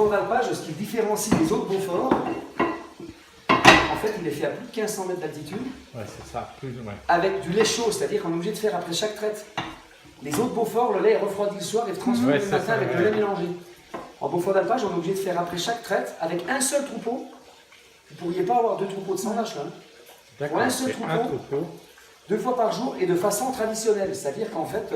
Beaufort d'alpage, ce qui le différencie des autres Beauforts, en fait, il est fait à plus de 1500 mètres d'altitude. Ouais, c'est ça, plus ou moins. Avec du lait chaud, c'est-à-dire qu'on est obligé de faire après chaque traite. Les autres Beauforts, le lait est refroidi le soir et transformé le matin avec le lait mélangé. En Beaufort d'alpage, on est obligé de faire après chaque traite avec un seul troupeau. Vous ne pourriez pas avoir 2 troupeaux de 100 vaches là. D'accord, un seul troupeau, 2 fois par jour et de façon traditionnelle. C'est-à-dire qu'en fait,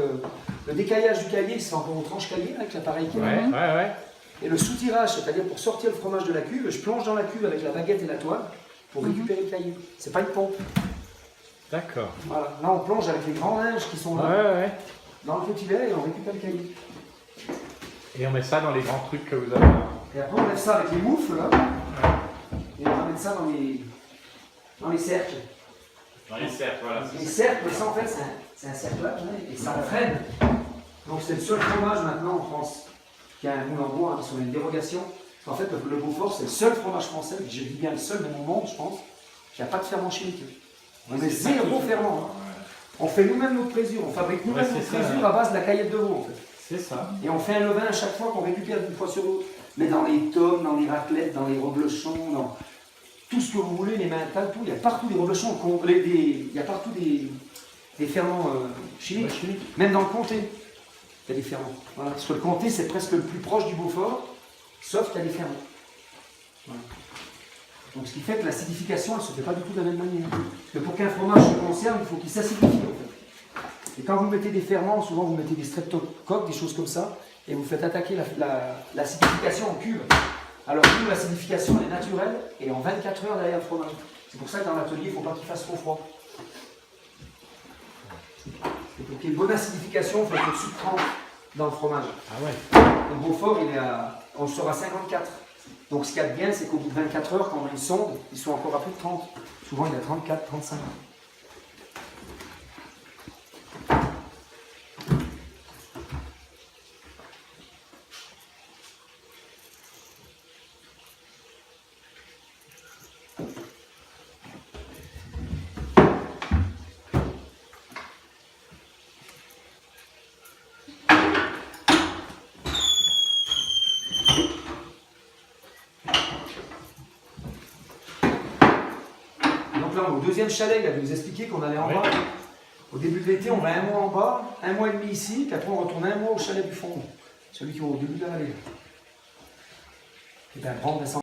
le décaillage du caillé, c'est encore aux tranches caillées avec l'appareil qui est là. Et le soutirage, c'est-à-dire pour sortir le fromage de la cuve, je plonge dans la cuve avec la baguette et la toile pour récupérer le caillé. C'est pas une pompe. D'accord. Voilà. Là, on plonge avec les grands linges qui sont là, dans le petit lait et on récupère le caillé. Et on met ça dans les grands trucs que vous avez. Et après, on met ça avec les moufles, là. Et on va mettre ça dans les cercles. Dans les cercles, voilà. Les cercles, ça en fait, c'est un cerclage, et ça freine. Donc c'est le seul fromage maintenant en France qui a un moule en bois, sur une dérogation. En fait, le Beaufort, c'est le seul fromage français, je dis bien le seul de mon monde, je pense, qui n'a pas de ferment chimique. On est zéro ferment. On fait nous-mêmes notre présure, on fabrique nous-mêmes notre présure à base de la caillette de veau, en fait. C'est ça. Et on fait un levain à chaque fois qu'on récupère d'une fois sur l'autre. Mais dans les tomes, dans les raclettes, dans les reblochons, dans tout ce que vous voulez, les mentales, tout, il y a partout des reblochons, il y a partout des ferments chimiques. Même dans le comté, il y a des ferments. Voilà. Parce que le comté, c'est presque le plus proche du Beaufort, sauf qu'il y a des ferments. Voilà. Donc ce qui fait que l'acidification, elle ne se fait pas du tout de la même manière. Parce que pour qu'un fromage se conserve, il faut qu'il s'acidifie en fait. Et quand vous mettez des ferments, souvent vous mettez des streptocoques, des choses comme ça, et vous faites attaquer l'acidification en cuve. Alors nous, l'acidification elle est naturelle, et en 24 heures derrière le fromage. C'est pour ça que dans l'atelier, il ne faut pas qu'il fasse trop froid. Et pour qu'il y ait une bonne acidification, il faut que le sucre trempe dans le fromage. Ah ouais. Le Beaufort, on le sort à 54. Donc ce qu'il y a de bien, c'est qu'au bout de 24 heures, quand on a une sonde, ils sont encore à plus de 30. Souvent, il y a 34, 35. Donc là, au deuxième chalet, il a dû nous expliquer qu'on allait en bas. Au début de l'été, on va un mois en bas, un mois et demi ici, puis après on retourne un mois au chalet du fond, celui qui est au début de la vallée. Et bien, prendre